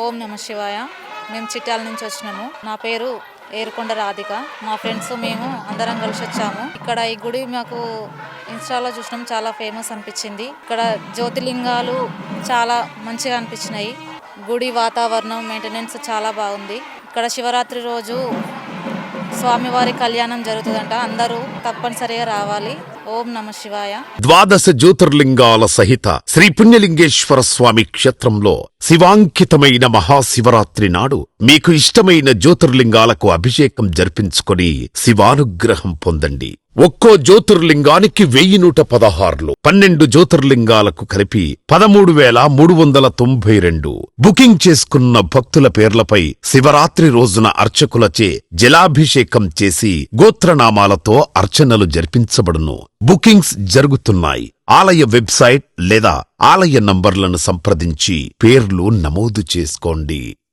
ఓం నమ శివాయ. మేము చిట్యాల నుంచి వచ్చినాము. నా పేరు ఏరుకొండ రాధిక. మా ఫ్రెండ్స్ మేము అందరం కలిసి వచ్చాము. ఇక్కడ ఈ గుడి మాకు ఇన్స్టాలో చూసినాము, చాలా ఫేమస్ అనిపించింది. ఇక్కడ జ్యోతిలింగాలు చాలా మంచిగా అనిపించినాయి. గుడి వాతావరణం మెయింటెనెన్స్ చాలా బాగుంది. ఇక్కడ శివరాత్రి రోజు స్వామివారి కళ్యాణం జరుగుతుందంట. అందరూ తప్పనిసరిగా రావాలి. ఓం నమ శివాయ. 12 జ్యోతిర్లింగాల సహిత శ్రీ పుణ్యలింగేశ్వర స్వామి క్షేత్రంలో శివాంకితమైన మహాశివరాత్రి నాడు మీకు ఇష్టమైన జ్యోతిర్లింగాలకు అభిషేకం జరిపించుకొని శివానుగ్రహం పొందండి. ఒక్కో జ్యోతిర్లింగానికి 1116, 12 జ్యోతిర్లింగాలకు కలిపి 13,392. బుకింగ్ చేసుకున్న భక్తుల పేర్లపై శివరాత్రి రోజున అర్చకులచే జలాభిషేకం చేసి గోత్రనామాలతో అర్చనలు జరిపించబడును. బుకింగ్స్ జరుగుతున్నాయి. ఆలయ వెబ్సైట్ లేదా ఆలయ నంబర్లను సంప్రదించి పేర్లు నమోదు చేసుకోండి.